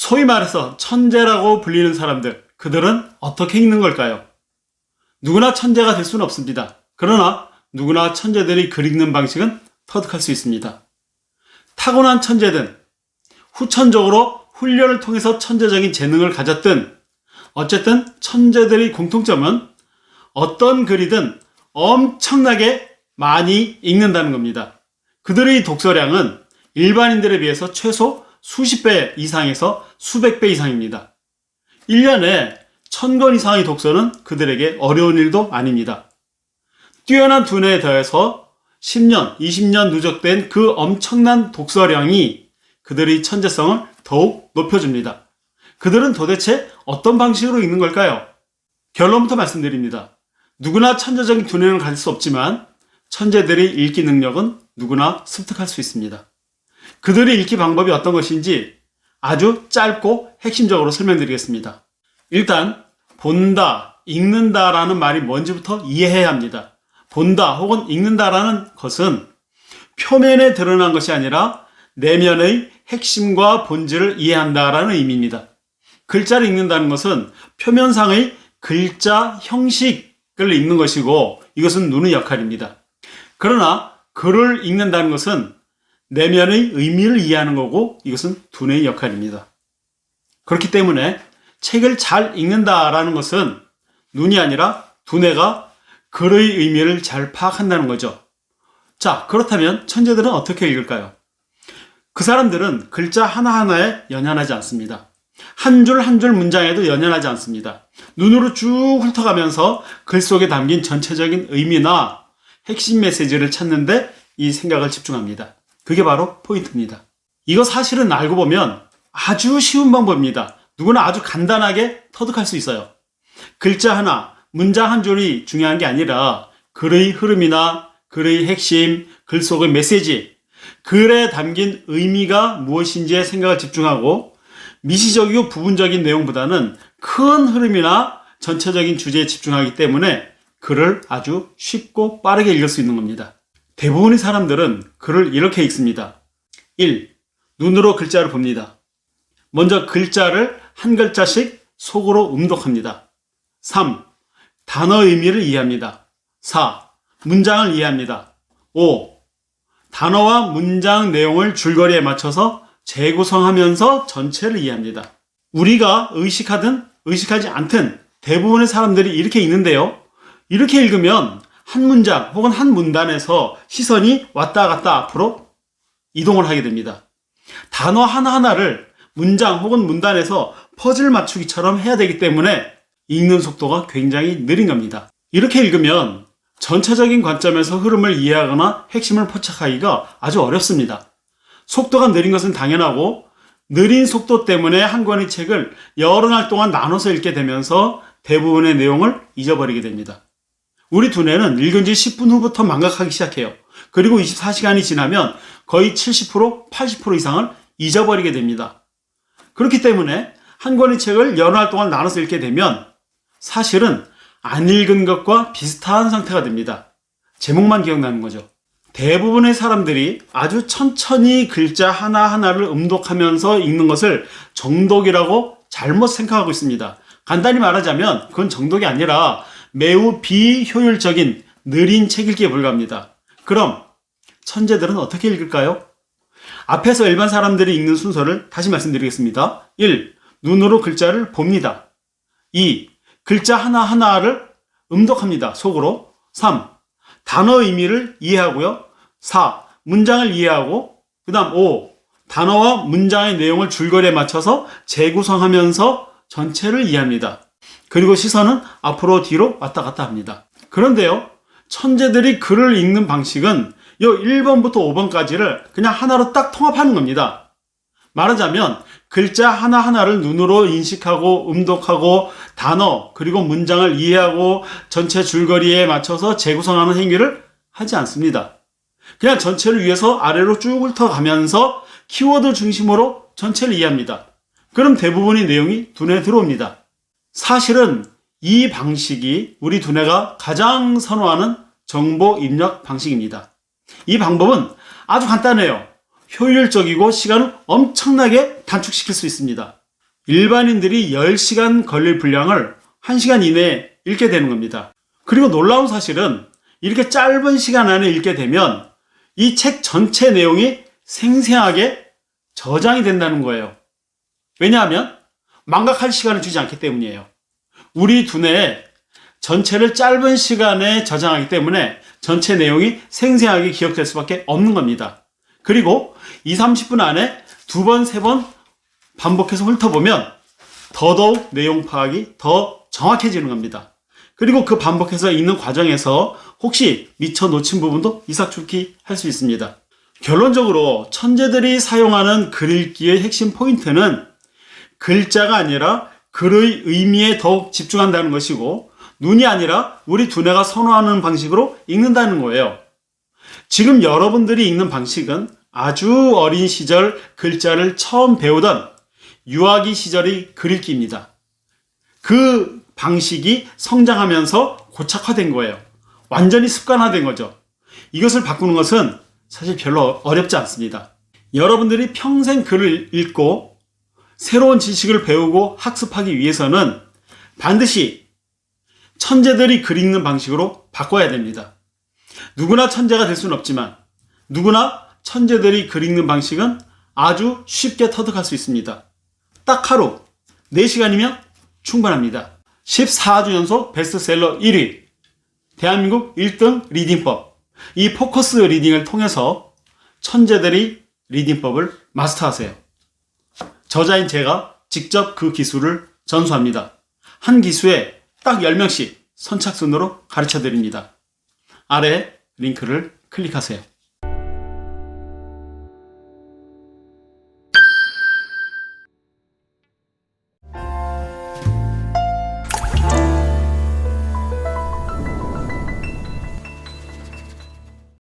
소위 말해서 천재라고 불리는 사람들, 그들은 어떻게 읽는 걸까요? 누구나 천재가 될 수는 없습니다. 그러나 누구나 천재들이 글 읽는 방식은 터득할 수 있습니다. 타고난 천재든 후천적으로 훈련을 통해서 천재적인 재능을 가졌든 어쨌든 천재들의 공통점은 어떤 글이든 엄청나게 많이 읽는다는 겁니다. 그들의 독서량은 일반인들에 비해서 최소 수십 배 이상에서 수백 배 이상입니다. 1년에 1000권 이상의 독서는 그들에게 어려운 일도 아닙니다. 뛰어난 두뇌에 더해서 10년, 20년 누적된 그 엄청난 독서량이 그들의 천재성을 더욱 높여줍니다. 그들은 도대체 어떤 방식으로 읽는 걸까요? 결론부터 말씀드립니다. 누구나 천재적인 두뇌를 가질 수 없지만 천재들의 읽기 능력은 누구나 습득할 수 있습니다. 그들의 읽기 방법이 어떤 것인지 아주 짧고 핵심적으로 설명드리겠습니다. 일단 본다, 읽는다라는 말이 뭔지부터 이해해야 합니다. 본다 혹은 읽는다라는 것은 표면에 드러난 것이 아니라 내면의 핵심과 본질을 이해한다라는 의미입니다. 글자를 읽는다는 것은 표면상의 글자 형식을 읽는 것이고 이것은 눈의 역할입니다. 그러나 글을 읽는다는 것은 내면의 의미를 이해하는 거고 이것은 두뇌의 역할입니다. 그렇기 때문에 책을 잘 읽는다라는 것은 눈이 아니라 두뇌가 글의 의미를 잘 파악한다는 거죠. 자, 그렇다면 천재들은 어떻게 읽을까요? 그 사람들은 글자 하나하나에 연연하지 않습니다. 한 줄 한 줄 문장에도 연연하지 않습니다. 눈으로 쭉 훑어가면서 글 속에 담긴 전체적인 의미나 핵심 메시지를 찾는데 이 생각을 집중합니다. 그게 바로 포인트입니다. 이거 사실은 알고 보면 아주 쉬운 방법입니다. 누구나 아주 간단하게 터득할 수 있어요. 글자 하나, 문장 한 줄이 중요한 게 아니라 글의 흐름이나 글의 핵심, 글 속의 메시지, 글에 담긴 의미가 무엇인지에 생각을 집중하고 미시적이고 부분적인 내용보다는 큰 흐름이나 전체적인 주제에 집중하기 때문에 글을 아주 쉽고 빠르게 읽을 수 있는 겁니다. 대부분의 사람들은 글을 이렇게 읽습니다. 1. 눈으로 글자를 봅니다. 먼저 글자를 한 글자씩 속으로 음독합니다. 3. 단어 의미를 이해합니다. 4. 문장을 이해합니다. 5. 단어와 문장 내용을 줄거리에 맞춰서 재구성하면서 전체를 이해합니다. 우리가 의식하든 의식하지 않든 대부분의 사람들이 이렇게 읽는데요. 이렇게 읽으면 한 문장 혹은 한 문단에서 시선이 왔다 갔다 앞으로 이동을 하게 됩니다. 단어 하나하나를 문장 혹은 문단에서 퍼즐 맞추기처럼 해야 되기 때문에 읽는 속도가 굉장히 느린 겁니다. 이렇게 읽으면 전체적인 관점에서 흐름을 이해하거나 핵심을 포착하기가 아주 어렵습니다. 속도가 느린 것은 당연하고 느린 속도 때문에 한 권의 책을 여러 날 동안 나눠서 읽게 되면서 대부분의 내용을 잊어버리게 됩니다. 우리 두뇌는 읽은 지 10분 후부터 망각하기 시작해요. 그리고 24시간이 지나면 거의 70%, 80% 이상을 잊어버리게 됩니다. 그렇기 때문에 한 권의 책을 여러 날 동안 나눠서 읽게 되면 사실은 안 읽은 것과 비슷한 상태가 됩니다. 제목만 기억나는 거죠. 대부분의 사람들이 아주 천천히 글자 하나하나를 음독하면서 읽는 것을 정독이라고 잘못 생각하고 있습니다. 간단히 말하자면 그건 정독이 아니라 매우 비효율적인 느린 책 읽기에 불과합니다. 그럼 천재들은 어떻게 읽을까요? 앞에서 일반 사람들이 읽는 순서를 다시 말씀드리겠습니다. 1. 눈으로 글자를 봅니다. 2. 글자 하나하나를 음독합니다. 속으로. 3. 단어 의미를 이해하고요. 4. 문장을 이해하고 그 다음 5. 단어와 문장의 내용을 줄거리에 맞춰서 재구성하면서 전체를 이해합니다. 그리고 시선은 앞으로 뒤로 왔다 갔다 합니다. 그런데요, 천재들이 글을 읽는 방식은 요 1번부터 5번까지를 그냥 하나로 딱 통합하는 겁니다. 말하자면 글자 하나하나를 눈으로 인식하고 음독하고 단어 그리고 문장을 이해하고 전체 줄거리에 맞춰서 재구성하는 행위를 하지 않습니다. 그냥 전체를 위해서 아래로 쭉 훑어가면서 키워드 중심으로 전체를 이해합니다. 그럼 대부분의 내용이 두뇌에 들어옵니다. 사실은 이 방식이 우리 두뇌가 가장 선호하는 정보 입력 방식입니다. 이 방법은 아주 간단해요. 효율적이고 시간을 엄청나게 단축시킬 수 있습니다. 일반인들이 10시간 걸릴 분량을 1시간 이내에 읽게 되는 겁니다. 그리고 놀라운 사실은 이렇게 짧은 시간 안에 읽게 되면 이 책 전체 내용이 생생하게 저장이 된다는 거예요. 왜냐하면 망각할 시간을 주지 않기 때문이에요. 우리 두뇌에 전체를 짧은 시간에 저장하기 때문에 전체 내용이 생생하게 기억될 수밖에 없는 겁니다. 그리고 20, 30분 안에 2번, 3번 반복해서 훑어보면 더더욱 내용 파악이 더 정확해지는 겁니다. 그리고 그 반복해서 읽는 과정에서 혹시 미처 놓친 부분도 이삭출키 할 수 있습니다. 결론적으로 천재들이 사용하는 글 읽기의 핵심 포인트는 글자가 아니라 글의 의미에 더욱 집중한다는 것이고, 눈이 아니라 우리 두뇌가 선호하는 방식으로 읽는다는 거예요. 지금 여러분들이 읽는 방식은 아주 어린 시절 글자를 처음 배우던 유아기 시절의 글 읽기입니다. 그 방식이 성장하면서 고착화된 거예요. 완전히 습관화된 거죠. 이것을 바꾸는 것은 사실 별로 어렵지 않습니다. 여러분들이 평생 글을 읽고 새로운 지식을 배우고 학습하기 위해서는 반드시 천재들이 글 읽는 방식으로 바꿔야 됩니다. 누구나 천재가 될 수는 없지만 누구나 천재들이 글 읽는 방식은 아주 쉽게 터득할 수 있습니다. 딱 하루 4시간이면 충분합니다. 14주 연속 베스트셀러 1위, 대한민국 1등 리딩법. 이 포커스 리딩을 통해서 천재들이 리딩법을 마스터하세요. 저자인 제가 직접 그 기술을 전수합니다. 한 기수에 딱 10명씩 선착순으로 가르쳐 드립니다. 아래 링크를 클릭하세요.